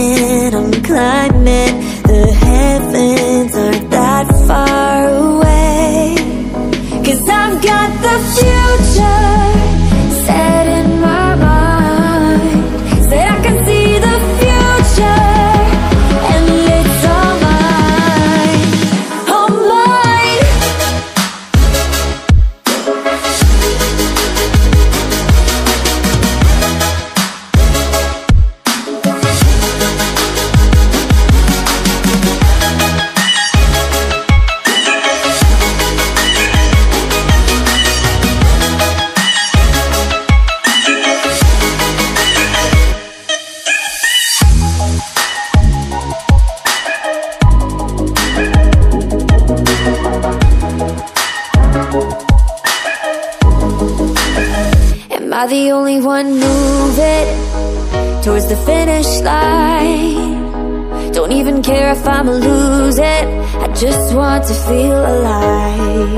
reaching, I'm climbing. The heavens aren't that far away. 'Cause I've got the future set in my mind. Say I can see the future, and it's all mine, all mine. Am I the only one moving towards the finish line? Don't even care if I'ma lose it, I just want to feel alive.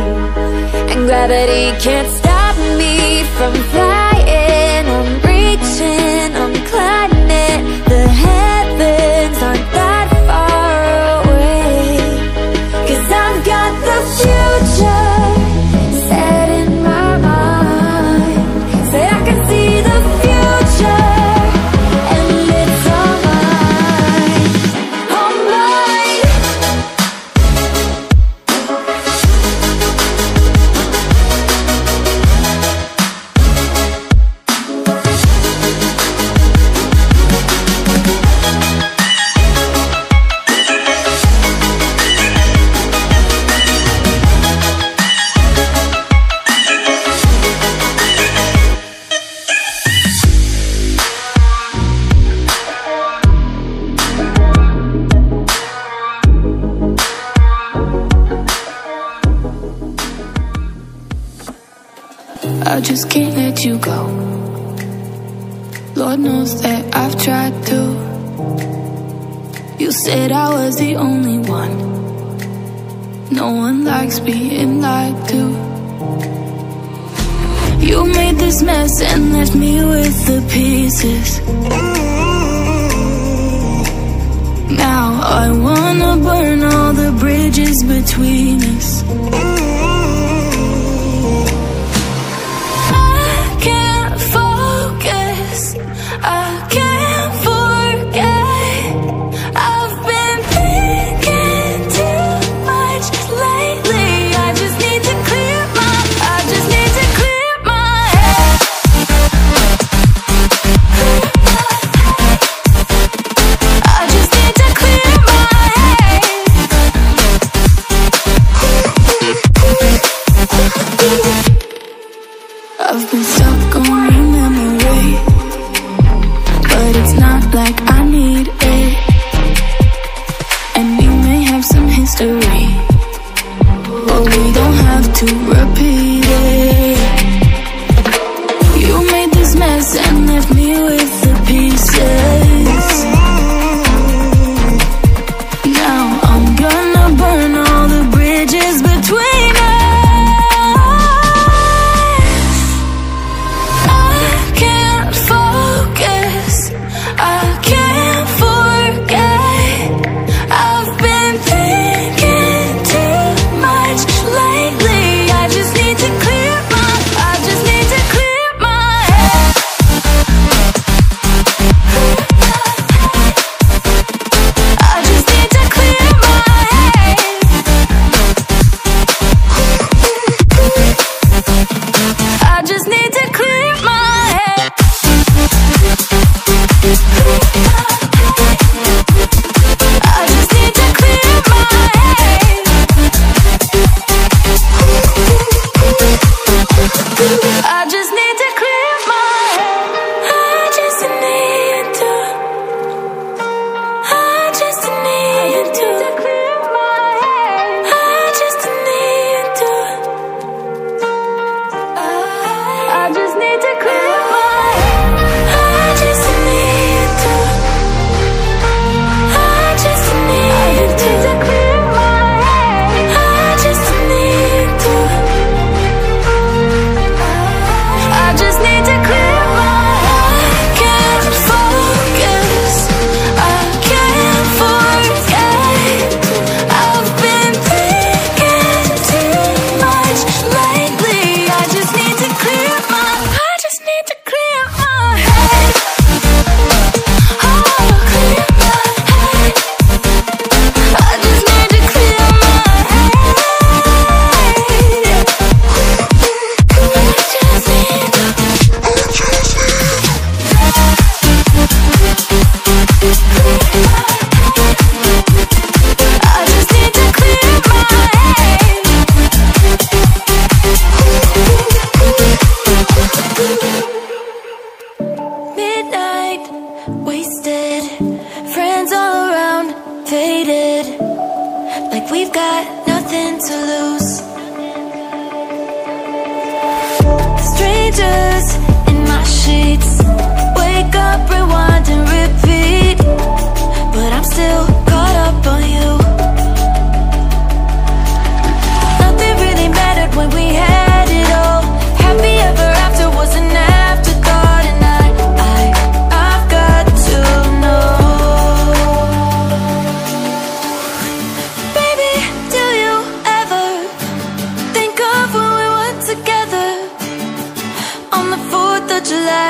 And gravity can't stop me from flying. I'm reaching, I'm climbing. The heavens aren't that far away. 'Cause I've got the future set in my mind. Say I can see the future, and it's all mine, all mine. I just can't let you go. Lord knows that I've tried to. You said I was the only one. No one likes being lied to. You made this mess and left me with the pieces. Now I wanna burn all the bridges between us. I can't forget. I've been thinking too much lately. I just need to clear my head. I just need to clear my head. I've been stuck on your memory, but it's not like I need it. And we may have some history, but we don't have to repeat it. You made this mess and left me with the pieces. Now I'm gonna burn all the bridges between us. I can't focus, I can't forget. I've been thinking too much lately. I just need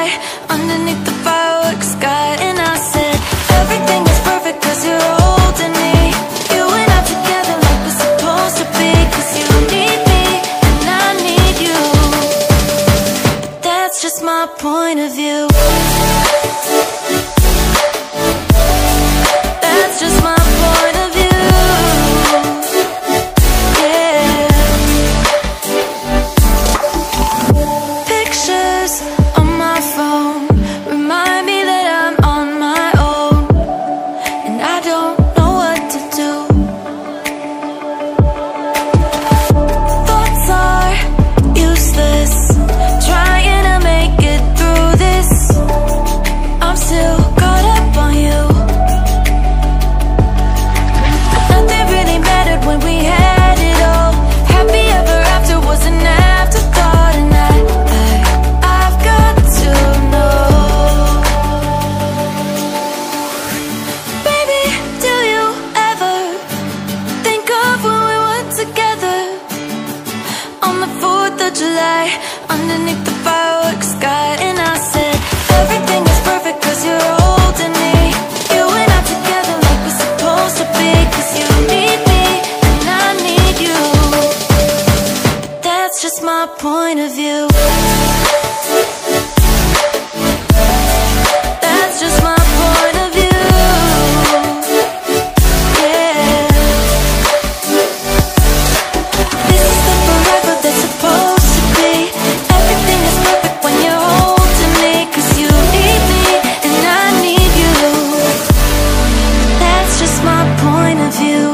July, underneath the fireworks sky. And I said, everything is perfect cause you're holding me. You and I together like we're supposed to be. Cause you need me and I need you. That's just my point of view. That's just my point of view. Yeah. Pictures on my phone remind me that I'm on my own, and I don't know what to do. Thoughts are useless, trying to make it through this. I'm still caught up on you. Nothing really mattered when we had it all. Happy ever after was an afterthought. And I've got to know, baby, do you ever think of when we were together on the 4th of July, underneath the fireworks sky? And I said, everything is perfect cause you're holding me. You and I together like we're supposed to be. Cause you need me and I need you. That's just my point of view. That's just my point of view. Yeah. This is the forever that's supposed to be. Everything is perfect when you're holding me. Cause you need me and I need you. That's just my point of view.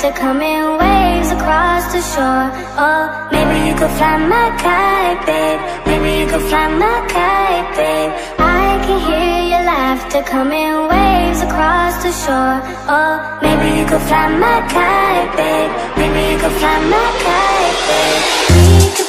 laughter coming waves across the shore. Oh, maybe you could fly my kite, babe. Maybe you could fly my kite, babe. I can hear your laughter coming waves across the shore. Oh, maybe you could fly my kite, babe. Maybe you could fly my kite, babe.